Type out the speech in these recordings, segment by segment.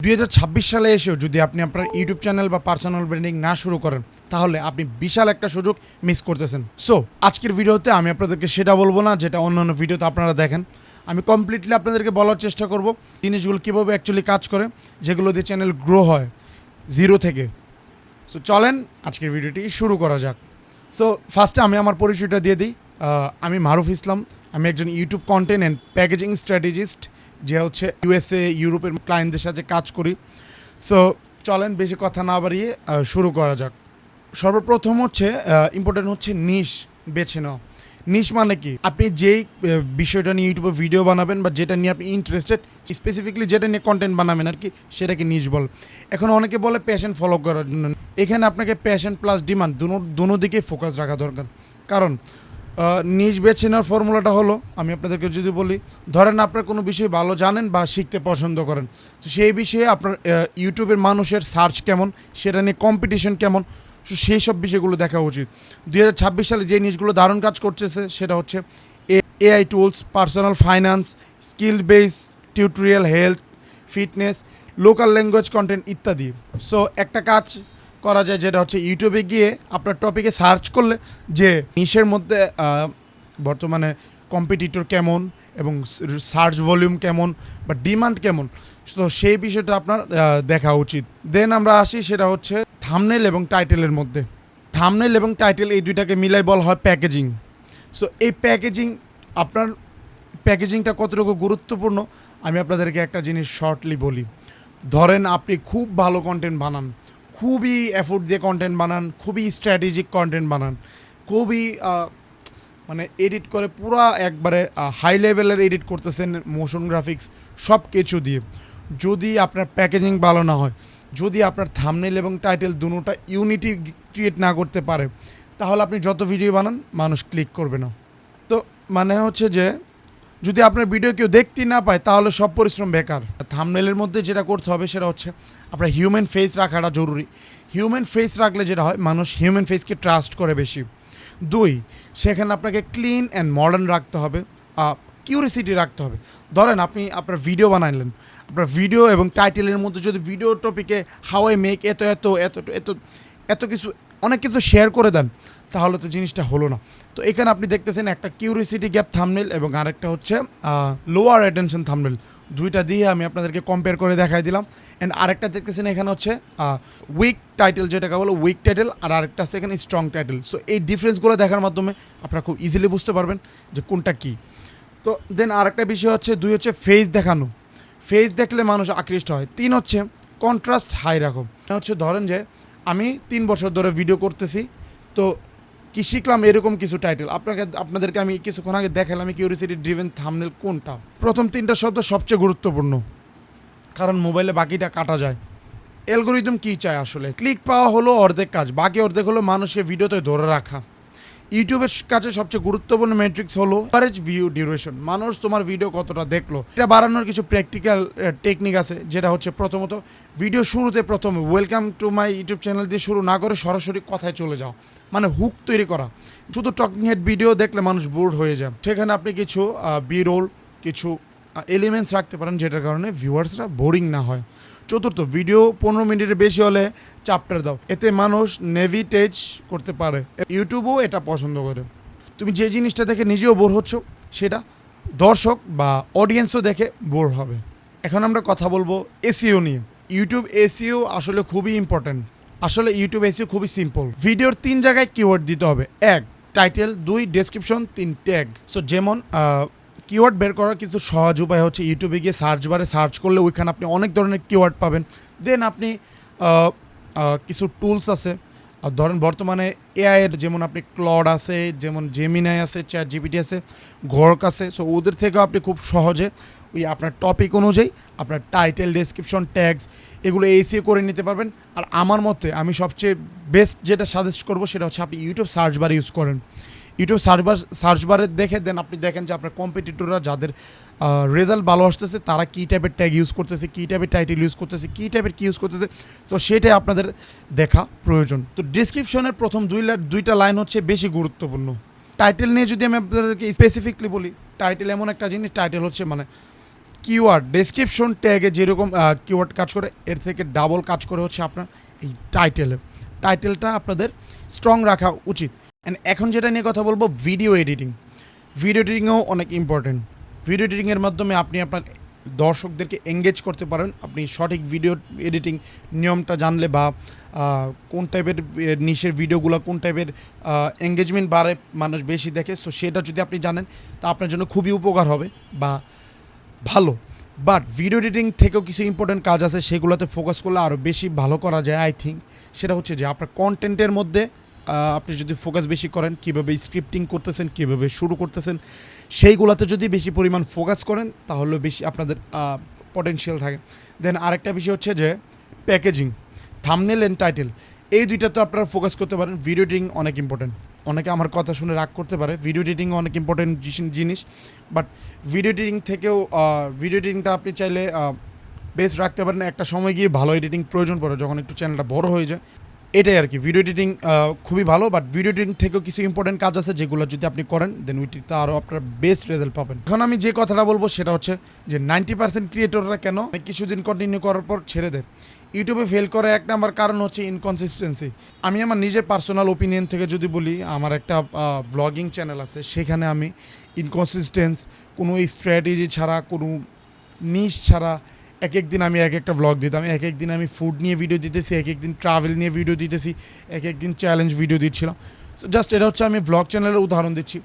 2026 সালে এসেও যদি আপনি আপনার ইউটিউব চ্যানেল বা পার্সোনাল ব্র্যান্ডিং না শুরু করেন তাহলে আপনি বিশাল একটা সুযোগ মিস করতেছেন। সো আজকের ভিডিওতে আমি আপনাদেরকে সেটা বলবো না যেটা অন্যান্য ভিডিওতে আপনারা দেখেন। আমি কমপ্লিটলি আপনাদেরকে বলার চেষ্টা করব জিনিসগুলো কীভাবে অ্যাকচুয়ালি কাজ করে, যেগুলো দিয়ে চ্যানেল গ্রো হয় জিরো থেকে। সো চলেন আজকের ভিডিওটি শুরু করা যাক। সো ফার্স্টে আমি আমার পরিচয়টা দিয়ে দিই। আমি মারুফ ইসলাম। আমি একজন YouTube content and packaging strategist, যে হচ্ছে ইউএসএ ইউরোপের ক্লায়েন্টদের সাথে কাজ করি। সো চলেন বেশি কথা না বাড়িয়ে শুরু করা যাক। সর্বপ্রথম হচ্ছে ইম্পর্টেন্ট হচ্ছে নিশ বেছে নেওয়া। নিশ মানে কি, আপনি যেই বিষয়টা নিয়ে ইউটিউবে ভিডিও বানাবেন বা যেটা নিয়ে আপনি ইন্টারেস্টেড, স্পেসিফিকলি যেটা নিয়ে কন্টেন্ট বানাবেন আর কি, সেটাকে নিশ বল। এখন অনেকে বলে প্যাশন ফলো করার জন্য। এখানে আপনাকে প্যাশন প্লাস ডিমান্ড দুনো দিকেই ফোকাস রাখা দরকার। কারণ নিজ বেছে নেওয়ার ফর্মুলাটা হলো, আমি আপনাদেরকে যদি বলি, ধরেন আপনার কোনো বিষয় ভালো জানেন বা শিখতে পছন্দ করেন, তো সেই বিষয়ে আপনার ইউটিউবের মানুষের সার্চ কেমন, সেটা নিয়ে কম্পিটিশন কেমন, সেই সব বিষয়গুলো দেখা উচিত। 2026 সালে যে নিউজগুলো দারুণ কাজ করতেছে সেটা হচ্ছে AI tools, personal finance, skill base tutorial, health, fitness, local language content ইত্যাদি। সো একটা কাজ করা যায়, যেটা হচ্ছে ইউটিউবে গিয়ে আপনার টপিকে সার্চ করলে যে নিশের মধ্যে বর্তমানে কম্পিটিটর কেমন এবং সার্চ ভলিউম কেমন বা ডিমান্ড কেমন, তো সেই বিষয়টা আপনার দেখা উচিত। দেন আমরা আসি, সেটা হচ্ছে থাম্বনেল এবং টাইটেলের মধ্যে। থাম্বনেল এবং টাইটেল এই দুইটাকে মিলাই বলা হয় প্যাকেজিং। সো এই আপনার প্যাকেজিংটা কতটুকু গুরুত্বপূর্ণ আমি আপনাদেরকে একটা জিনিস শর্টলি বলি। ধরেন আপনি খুব ভালো কন্টেন্ট বানান, খুবই এফোর্ট দিয়ে কন্টেন্ট বানান, খুবই স্ট্র্যাটেজিক কন্টেন্ট বানান, খুবই মানে এডিট করে পুরো একবারে হাই লেভেলের এডিট করতেছেন, মোশন গ্রাফিক্স সব কিছু দিয়ে। যদি আপনার প্যাকেজিং ভালো না হয়, যদি আপনার থাম্বনেল এবং টাইটেল দুটোটা ইউনিটি ক্রিয়েট না করতে পারে, তাহলে আপনি যত ভিডিও বানান মানুষ ক্লিক করবে না। তো মানে হচ্ছে যে যদি আপনার ভিডিও কেউ দেখতে না পায় তাহলে সব পরিশ্রম বেকার। থাম্বনেলের মধ্যে যেটা করতে হবে সেটা হচ্ছে আপনার হিউম্যান ফেস রাখাটা জরুরি। হিউম্যান ফেস রাখলে যেটা হয়, মানুষ হিউম্যান ফেসকে ট্রাস্ট করে বেশি। 2, সেখানে আপনাকে ক্লিন অ্যান্ড মডার্ন রাখতে হবে, কিউরিসিটি রাখতে হবে। ধরেন আপনি আপনার ভিডিও বানাইলেন, আপনার ভিডিও এবং টাইটেলের মধ্যে যদি ভিডিও টপিকে হাউ আই মেক এত এত এত এত এত কিছু অনেক কিছু শেয়ার করে দেন, তাহলে তো জিনিসটা হলো না। তো এখানে আপনি দেখতেছেন একটা কিউরিসিটি গ্যাপ থাম্বনেল এবং আরেকটা হচ্ছে লোয়ার অ্যাটেনশন থাম্বনেল। দুইটা দিয়ে আমি আপনাদেরকে কম্পেয়ার করে দেখাই দিলাম। অ্যান্ড আরেকটা দেখতেছেন এখানে হচ্ছে উইক টাইটেল, যেটাকে বলো উইক টাইটেল, আর আরেকটা আছে এখানে স্ট্রং টাইটেল। সো এই ডিফারেন্সগুলো দেখার মাধ্যমে আপনারা খুব ইজিলি বুঝতে পারবেন যে কোনটা কী। তো দেন আরেকটা বিষয় হচ্ছে, 2 হচ্ছে ফেস দেখানো। ফেস দেখলে মানুষ আকৃষ্ট হয়। 3 হচ্ছে কন্ট্রাস্ট হাই রাখো। হচ্ছে ধরেন যে আমি 3 বছর ধরে ভিডিও করতেছি, তো কি শিখলাম এরকম কিছু টাইটেল আপনাদেরকে আমি কিছুক্ষণ আগে দেখালাম। কিউরিসিটি ড্রিভেন থাম্বনেল কোনটা। প্রথম 3টা শব্দ সবচেয়ে গুরুত্বপূর্ণ, কারণ মোবাইলে বাকিটা কাটা যায়। অ্যালগরিদম কী চায় আসলে, ক্লিক পাওয়া হলো অর্ধেক কাজ, বাকি অর্ধেক হলো মানুষকে ভিডিওতে ধরে রাখা। ইউটিউবের কাছে সবচেয়ে গুরুত্বপূর্ণ ম্যাট্রিক্স হলো অ্যাভারেজ ভিউ ডিউরেশন, মানুষ তোমার ভিডিও কতটা দেখলো। এটা বাড়ানোর কিছু প্র্যাকটিক্যাল টেকনিক আছে, যেটা হচ্ছে প্রথমত ভিডিও শুরুতে প্রথমে welcome to my YouTube channel দিয়ে শুরু না করে সরাসরি কথায় চলে যাও, মানে হুক তৈরি করা। শুধু টকিং হেড ভিডিও দেখলে মানুষ বোর্ড হয়ে যায়। সেখানে আপনি কিছু বি রোল, কিছু এলিমেন্টস রাখতে পারেন, যেটার কারণে ভিউয়ার্সরা বোরিং না হয়। চতুর্থ, ভিডিও 15 মিনিটের বেশি হলে চ্যাপ্টার দাও, এতে মানুষ নেভিটেজ করতে পারে। ইউটিউবও এটা পছন্দ করে। তুমি যে জিনিসটা দেখে নিজেও বোর হচ্ছ, সেটা দর্শক বা অডিয়েন্সও দেখে বোর হবে। এখন আমরা কথা বলবো এসইও নিয়ে। ইউটিউব এসইও আসলে খুবই ইম্পর্ট্যান্ট। আসলে ইউটিউব এসইও খুবই সিম্পল। ভিডিওর 3 জায়গায় কিওয়ার্ড দিতে হবে। 1 টাইটেল, 2 ডেসক্রিপশন, 3 ট্যাগ। সো যেমন কিওয়ার্ড বের করার কিছু সহজ উপায় হচ্ছে ইউটিউবে গিয়ে সার্চ বারে সার্চ করলে ওইখানে আপনি অনেক ধরনের কিওয়ার্ড পাবেন। দেন আপনি কিছু টুলস আছে, ধরেন বর্তমানে এআইয়ের, যেমন আপনি ক্লড আছে, যেমন জেমিনাই আছে, চ্যাট জিপিটি আছে, ঘর্ক আছে। সো ওদের থেকেও আপনি খুব সহজে ওই আপনার টপিক অনুযায়ী আপনার টাইটেল, ডেসক্রিপশন, ট্যাগস এগুলো এসিও করে নিতে পারবেন। আর আমার মতে আমি সবচেয়ে বেস্ট যেটা সাজেস্ট করবো সেটা হচ্ছে আপনি ইউটিউব সার্চ বার ইউজ করেন। ইউটিউব সার্চ বারে দেখে দেন আপনি দেখেন যে আপনার কম্পিটিটররা যাদের রেজাল্ট ভালো আসতেছে তারা কী টাইপের ট্যাগ ইউজ করতেছে, কী টাইপের টাইটেল ইউজ করতেছে, কী টাইপের কী ইউজ করতেছে। তো সেটাই আপনাদের দেখা প্রয়োজন। তো ডিসক্রিপশনের প্রথম 2টা লাইন হচ্ছে বেশি গুরুত্বপূর্ণ। টাইটেল নিয়ে যদি আমি আপনাদেরকে স্পেসিফিকলি বলি, টাইটেল এমন একটা জিনিস, টাইটেল হচ্ছে মানে কিওয়ার্ড ডেসক্রিপশন ট্যাগে যেরকম কিওয়ার্ড কাজ করে এর থেকে ডাবল কাজ করে হচ্ছে আপনার এই টাইটেলটা আপনাদের স্ট্রং রাখা উচিত। অ্যান্ড এখন যেটা নিয়ে কথা বলবো, ভিডিও এডিটিংও অনেক ইম্পর্টেন্ট। ভিডিও এডিটিংয়ের মাধ্যমে আপনি আপনার দর্শকদেরকে এঙ্গেজ করতে পারেন। আপনি সঠিক ভিডিও এডিটিং নিয়মটা জানলে বা কোন টাইপের নিশের ভিডিওগুলো কোন টাইপের এঙ্গেজমেন্ট বাড়ে, মানুষ বেশি দেখে, সো সেটা যদি আপনি জানেন তা আপনার জন্য খুবই উপকার হবে বা ভালো। বাট ভিডিও এডিটিং থেকেও কিছু ইম্পর্টেন্ট কাজ আছে, সেগুলোতে ফোকাস করলে আরও বেশি ভালো করা যায় আই থিঙ্ক। সেটা হচ্ছে যে আপনার কন্টেন্টের মধ্যে আপনি যদি ফোকাস বেশি করেন, কীভাবে স্ক্রিপ্টিং করতেছেন, কীভাবে শুরু করতেছেন, সেইগুলোতে যদি বেশি পরিমাণ ফোকাস করেন তাহলে বেশি আপনাদের পটেনশিয়াল থাকে। দেন আরেকটা বিষয় হচ্ছে যে প্যাকেজিং, থাম্বনেল অ্যান্ড টাইটেল, এই দুইটাতে আপনারা ফোকাস করতে পারেন। ভিডিও এডিটিং অনেক ইম্পর্টেন্ট। অনেকে আমার কথা শুনে রাগ করতে পারে, ভিডিও এডিটিং অনেক ইম্পর্টেন্ট জিনিস, বাট ভিডিও এডিটিংটা আপনি চাইলে বেস্ট রাখতে পারেন। একটা সময় গিয়ে ভালো এডিটিং প্রয়োজন পড়ে যখন একটু চ্যানেলটা বড় হয়ে যায়, এটাই আর কি। ভিডিও এডিটিং খুবই ভালো, বাট ভিডিও এডিটিং থেকেও কিছু ইম্পর্টেন্ট কাজ আছে যেগুলো যদি আপনি করেন দেন ওইটিতে আরও আপনার বেস্ট রেজাল্ট পাবেন। এখন আমি যে কথাটা বলবো সেটা হচ্ছে যে 90% ক্রিয়েটররা কেন কিছুদিন কন্টিনিউ করার পর ছেড়ে দেয়। ইউটিউবে ফেল করে এক নাম্বার কারণ হচ্ছে ইনকনসিস্টেন্সি। আমি আমার নিজের পার্সোনাল ওপিনিয়ন থেকে যদি বলি, আমার একটা ব্লগিং চ্যানেল আছে, সেখানে আমি কোনো স্ট্র্যাটেজি ছাড়া, কোনো নিশ ছাড়া এক দিন আমি এক একটা ব্লগ দিতাম। এক দিন আমি ফুড নিয়ে ভিডিও দিতেছি, এক দিন ট্রাভেল নিয়ে ভিডিও দিতেছি, এক দিন চ্যালেঞ্জ ভিডিও দিচ্ছিলাম। সো জাস্ট এটা হচ্ছে আমি ব্লগ চ্যানেলের উদাহরণ দিচ্ছি।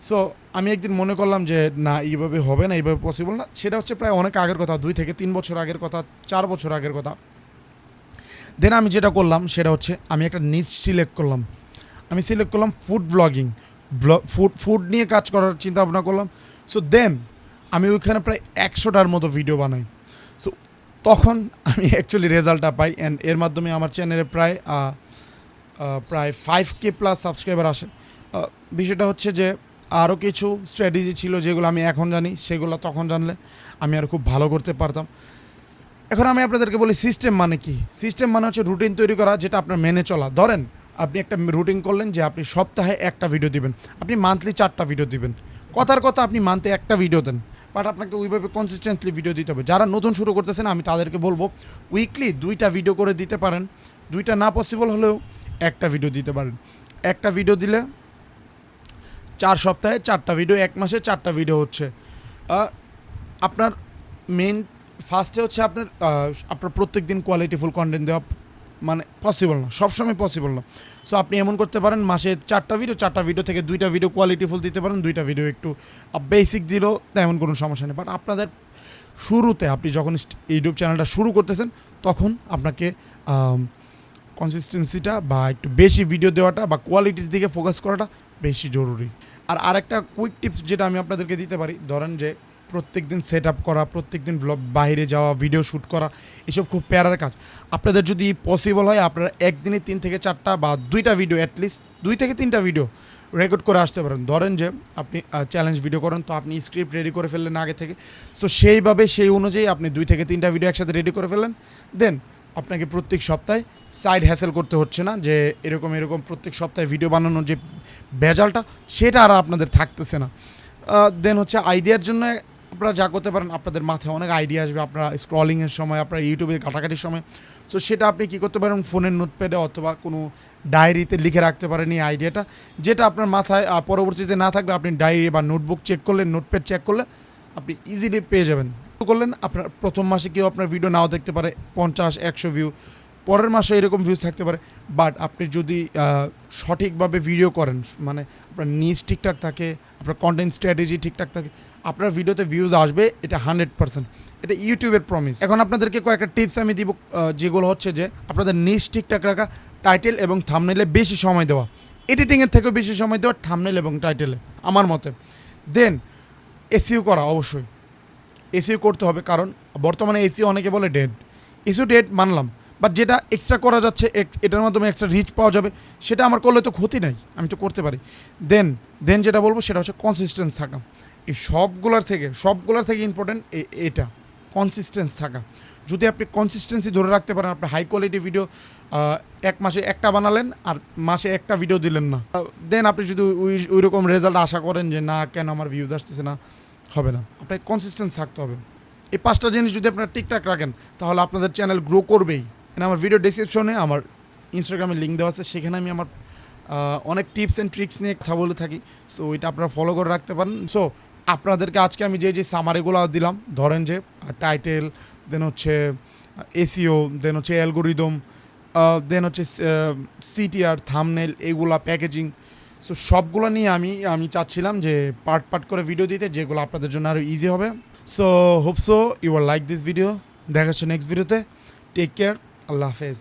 সো আমি একদিন মনে করলাম যে না, এইভাবে হবে না, এইভাবে পসিবল না। সেটা হচ্ছে প্রায় অনেক আগের কথা, 2 থেকে 3 বছর আগের কথা, 4 বছর আগের কথা। দেন আমি যেটা করলাম সেটা হচ্ছে আমি একটা নিচ সিলেক্ট করলাম। আমি সিলেক্ট করলাম ফুড ব্লগিং, ফুড নিয়ে কাজ করার চিন্তা ভাবনা করলাম। সো দেন আমি ওইখানে প্রায় 100টার মতো ভিডিও বানাই। সো তখন আমি অ্যাকচুয়ালি রেজাল্টটা পাই, অ্যান্ড এর মাধ্যমে আমার চ্যানেলে প্রায় 5K প্লাস সাবস্ক্রাইবার আসে। বিষয়টা হচ্ছে যে আরও কিছু স্ট্র্যাটেজি ছিল যেগুলো আমি এখন জানি, সেগুলো তখন জানলে আমি আর খুব ভালো করতে পারতাম। এখন আমি আপনাদেরকে বলি সিস্টেম মানে কি। সিস্টেম মানে হচ্ছে রুটিন তৈরি করা, যেটা আপনার মেনে চলা। ধরেন আপনি একটা রুটিন করলেন যে আপনি সপ্তাহে একটা ভিডিও দিবেন, আপনি মান্থলি 4টা ভিডিও দিবেন। কথার কথা আপনি মান্থে একটা ভিডিও দেন, বাট আপনাকে ওইভাবে কনসিস্টেন্টলি ভিডিও দিতে হবে। যারা নতুন শুরু করতেছেন আমি তাদেরকে বলবো উইকলি 2টা ভিডিও করে দিতে পারেন। 2টা না পসিবল হলেও একটা ভিডিও দিতে পারেন। একটা ভিডিও দিলে 4 সপ্তাহে 4টা ভিডিও, 1 মাসে 4টা ভিডিও হচ্ছে আপনার মেন। ফার্স্টে হচ্ছে আপনার প্রত্যেক দিন কোয়ালিটিফুল কন্টেন্ট দেওয়া মানে পসিবল না, সবসময় পসিবল না। সো আপনি এমন করতে পারেন মাসে 4টা ভিডিও থেকে 2টা ভিডিও কোয়ালিটিফুল দিতে পারেন, 2টা ভিডিও একটু বেসিক দিলেও তেমন কোনো সমস্যা নেই। বাট আপনাদের শুরুতে আপনি যখন ইউটিউব চ্যানেলটা শুরু করতেছেন তখন আপনাকে কনসিস্টেন্সিটা বা একটু বেশি ভিডিও দেওয়াটা বা কোয়ালিটির দিকে ফোকাস করাটা বেশি জরুরি। আর আরেকটা কুইক টিপস যেটা আমি আপনাদেরকে দিতে পারি, ধরেন যে প্রত্যেক দিন সেট আপ করা, প্রত্যেক দিন বাইরে যাওয়া, ভিডিও শ্যুট করা, এসব খুব প্যারার কাজ। আপনাদের যদি পসিবল হয় আপনারা একদিনে 3 থেকে 4টা বা 2টা ভিডিও, অ্যাটলিস্ট 2 থেকে 3টা ভিডিও রেকর্ড করে আসতে পারেন। ধরেন যে আপনি চ্যালেঞ্জ ভিডিও করেন, তো আপনি স্ক্রিপ্ট রেডি করে ফেললেন আগে থেকে। সো সেই অনুযায়ী আপনি 2 থেকে 3টা ভিডিও একসাথে রেডি করে ফেললেন। দেন আপনাকে প্রত্যেক সপ্তাহে সাইড হ্যাসেল করতে হচ্ছে না, যে এরকম প্রত্যেক সপ্তাহে ভিডিও বানানোর যে ভেজালটা সেটা আর আপনাদের থাকতেছে না। দেন হচ্ছে আইডিয়ার জন্য আপনারা যা করতে পারেন, আপনাদের মাথায় অনেক আইডিয়া আসবে আপনারা স্ক্রলিংয়ের সময়, আপনার ইউটিউবে ঘাটাঘাটির সময়। সো সেটা আপনি কী করতে পারেন, ফোনের নোটপ্যাডে অথবা কোনো ডায়েরিতে লিখে রাখতে পারেন এই আইডিয়াটা, যেটা আপনার মাথায় পরবর্তীতে না থাকবে। আপনি ডায়েরি বা নোটবুক চেক করলে, নোটপ্যাড চেক করলে আপনি ইজিলি পেয়ে যাবেন। করলেন আপনার প্রথম মাসে কেউ আপনার ভিডিও নাও দেখতে পারে, 50-100 ভিউ, পরের মাসে এরকম ভিউজ থাকতে পারে। বাট আপনি যদি সঠিকভাবে ভিডিও করেন, মানে আপনার নিজ ঠিকঠাক থাকে, আপনার কন্টেন্ট স্ট্র্যাটেজি ঠিকঠাক থাকে, আপনার ভিডিওতে ভিউজ আসবে, এটা 100%, এটা ইউটিউবের প্রমিস। এখন আপনাদেরকে কয়েকটা টিপস আমি দিব, যেগুলো হচ্ছে যে আপনাদের নিজ ঠিকঠাক রাখা, টাইটেল এবং থাম্বনেলে বেশি সময় দেওয়া, এডিটিংয়ের থেকেও বেশি সময় দেওয়া থাম্বনেল এবং টাইটেলে আমার মতে। দেন এসইও করা, অবশ্যই এসইও করতে হবে, কারণ বর্তমানে এসইও অনেকে বলে ডেড। এসইও ডেড মানলাম, বাট যেটা এক্সট্রা করা যাচ্ছে, এটার মাধ্যমে এক্সট্রা রিচ পাওয়া যাবে, সেটা আমার করলে তো ক্ষতি নাই, আমি তো করতে পারি। দেন যেটা বলবো সেটা হচ্ছে কনসিস্টেন্স থাকা। এই সবগুলোর থেকে ইম্পর্টেন্ট এটা কনসিস্টেন্স থাকা। যদি আপনি কনসিস্টেন্সি ধরে রাখতে পারেন, আপনি হাই কোয়ালিটি ভিডিও 1 মাসে একটা বানালেন আর মাসে একটা ভিডিও দিলেন না, দেন আপনি যদি ওই রকম রেজাল্ট আশা করেন যে না কেন আমার ভিউজ আসতেছে না, হবে না। আপনাকে কনসিস্টেন্স থাকতে হবে। এই 5টা জিনিস যদি আপনারা ঠিকঠাক রাখেন তাহলে আপনাদের চ্যানেল গ্রো করবেই। আমার ভিডিও ডেসক্রিপশনে আমার ইনস্টাগ্রামের লিঙ্ক দেওয়া আছে, সেখানে আমি আমার অনেক টিপস অ্যান্ড ট্রিক্স নিয়ে কথা বলে থাকি। সো এটা আপনারা ফলো করে রাখতে পারেন। সো আপনাদেরকে আজকে আমি যে সামারিগুলো দিলাম, ধরেন যে টাইটেল, দেন হচ্ছে এসইও, দেন হচ্ছে অ্যালগোরিদম, দেন হচ্ছে সিটিআর, থাম্বনেল, এগুলা প্যাকেজিং, সো সবগুলো নিয়ে আমি চাচ্ছিলাম যে পার্ট পার্ট করে ভিডিও দিতে, যেগুলো আপনাদের জন্য আরও ইজি হবে। So hope so you are like this video. দেখা হচ্ছে নেক্সট ভিডিওতে। টেক কেয়ার, আল্লাহ হাফেজ।